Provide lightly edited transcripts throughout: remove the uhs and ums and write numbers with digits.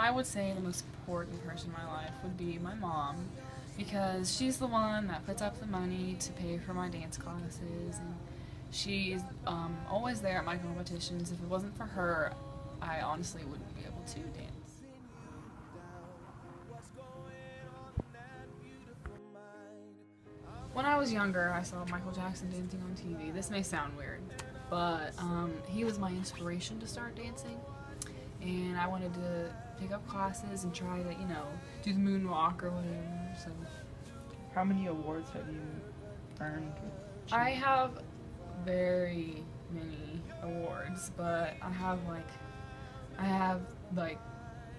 I would say the most important person in my life would be my mom because she's the one that puts up the money to pay for my dance classes, and she's always there at my competitions. If it wasn't for her, I honestly wouldn't be able to dance. When I was younger, I saw Michael Jackson dancing on TV. This may sound weird, but he was my inspiration to start dancing, and I wanted to pick up classes and try to, do the moonwalk or whatever. So How many awards have you earned? I have very many awards, but I have like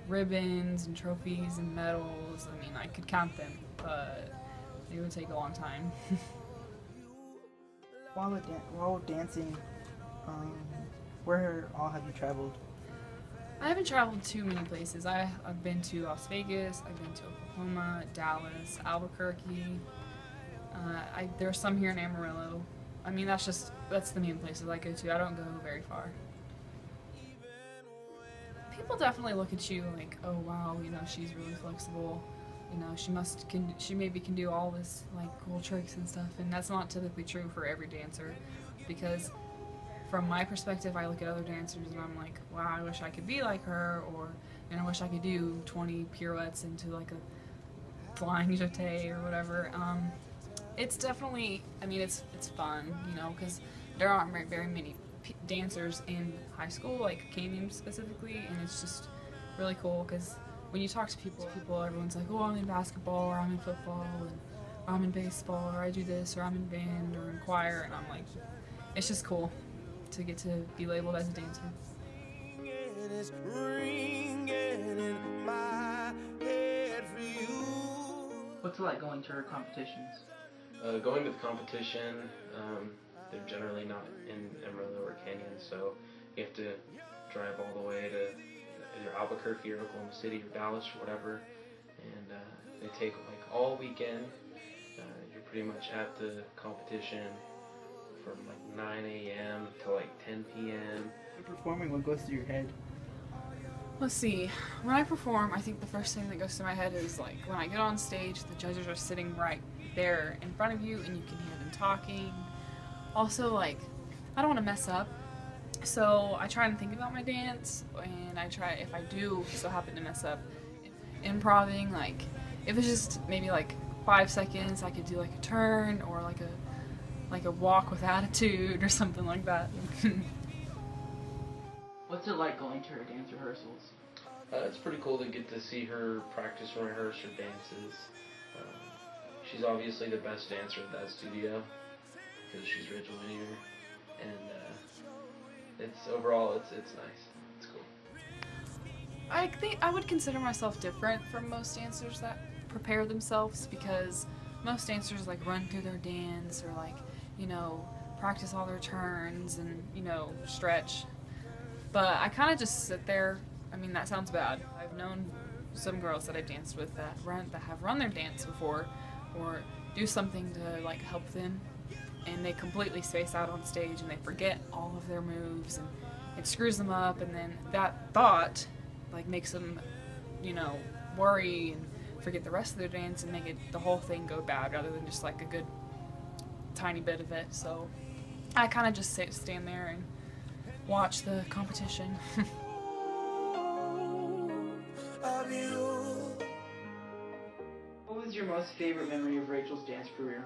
ribbons and trophies and medals. I mean, I could count them, but it would take a long time. While dancing, where all have you traveled? I haven't traveled too many places. I've been to Las Vegas, I've been to Oklahoma, Dallas, Albuquerque. There's some here in Amarillo. I mean, that's the main places I go to. I don't go very far. People definitely look at you like, oh wow, she's really flexible. She maybe can do all this like cool tricks and stuff, and that's not typically true for every dancer, because from my perspective, I look at other dancers and I'm like, wow, I wish I could be like her, and I wish I could do 20 pirouettes into like a flying jeté or whatever. It's definitely, I mean, it's fun, because there aren't very many dancers in high school, like Canyon specifically, and it's just really cool because when you talk to people, everyone's like, oh, I'm in basketball, or I'm in football, and I'm in baseball, or I do this, or I'm in band, or in choir, and I'm like, it's just cool to get to be labeled as a dancer. What's it like going to her competitions? Going to the competition, they're generally not in Amarillo or Canyon, so you have to drive all the way to either Albuquerque or Oklahoma City or Dallas or whatever, and they take like all weekend. You're pretty much at the competition from like 9 a.m. to like 10 p.m. When performing, what goes through your head? Let's see. When I perform, I think the first thing that goes through my head is like when I get on stage, the judges are sitting right there in front of you and you can hear them talking. Also, like, I don't want to mess up, so I try and think about my dance, and I try, if I do so happen to mess up, improving, like, if it's just maybe like 5 seconds, I could do like a turn or like a walk with attitude or something like that. What's it like going to her dance rehearsals? It's pretty cool to get to see her practice and rehearse her dances. She's obviously the best dancer at that studio because she's Rachel Linear, and it's nice. It's cool. I think I would consider myself different from most dancers that prepare themselves, because most dancers like run through their dance or like, practice all their turns and, stretch. But I kind of just sit there. I mean, that sounds bad. I've known some girls that I've danced with that have run their dance before or do something to like help them, and they completely space out on stage and they forget all of their moves and it screws them up, and then that thought like makes them, worry and forget the rest of their dance and make the whole thing go bad rather than just like a good tiny bit of it. So I kind of just stand there and watch the competition. What was your most favorite memory of Rachel's dance career?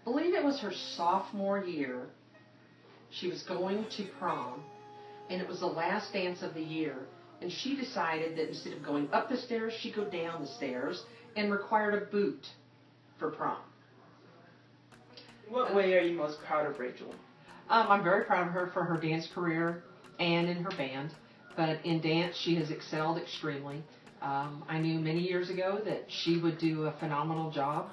I believe it was her sophomore year. She was going to prom, and it was the last dance of the year, and she decided that instead of going up the stairs, she'd go down the stairs, and required a boot for prom. In what way are you most proud of Rachel? I'm very proud of her for her dance career and in her band, but in dance she has excelled extremely. I knew many years ago that she would do a phenomenal job.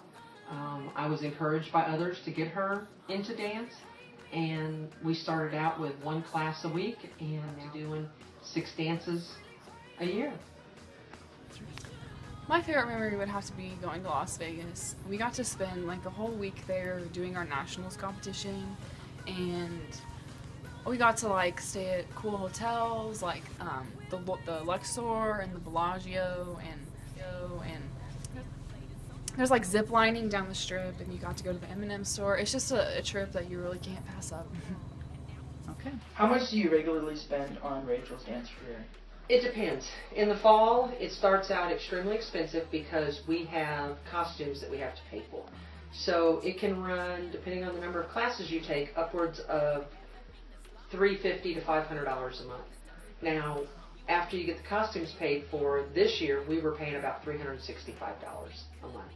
I was encouraged by others to get her into dance, and we started out with 1 class a week and doing 6 dances a year. My favorite memory would have to be going to Las Vegas. We got to spend like the whole week there doing our nationals competition, and we got to like stay at cool hotels. Like the Luxor and the Bellagio and there's like zip lining down the strip, and you got to go to the M&M store. It's just a trip that you really can't pass up. Okay. How much do you regularly spend on Rachel's dance career? It depends. In the fall, it starts out extremely expensive because we have costumes that we have to pay for. So it can run, depending on the number of classes you take, upwards of $350 to $500 a month. Now, after you get the costumes paid for, this year we were paying about $365 a month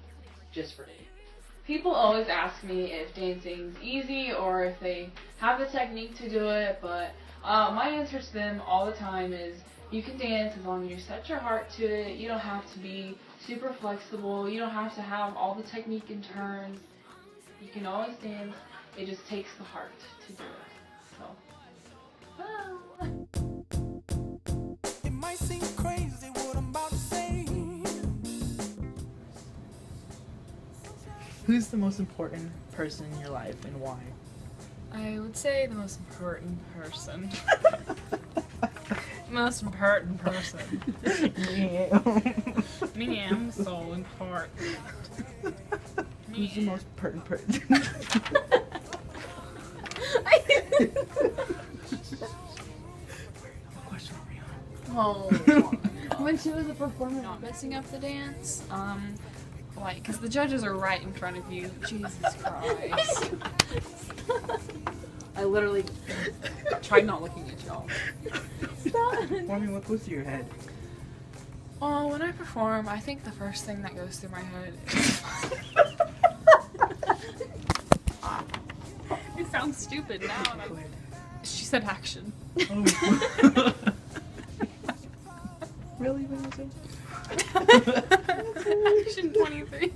just for dance. People always ask me if dancing's easy or if they have the technique to do it, but my answer to them all the time is you can dance as long as you set your heart to it. You don't have to be super flexible. You don't have to have all the technique and turns. You can always dance. It just takes the heart to do it. So. It might seem crazy what I'm about to say. Who's the most important person in your life and why? I would say the most important person. Most important person. Yeah. Me, I'm so important. Who's the most important person? What question are we on? Oh, when she was a performer, not messing up the dance. Like, because the judges are right in front of you. Jesus Christ. I literally tried not looking at y'all. I mean, what goes through your head? Well, when I perform, I think the first thing that goes through my head is... It sounds stupid now. And she said action. Oh. Really, Vanessa? Action 23.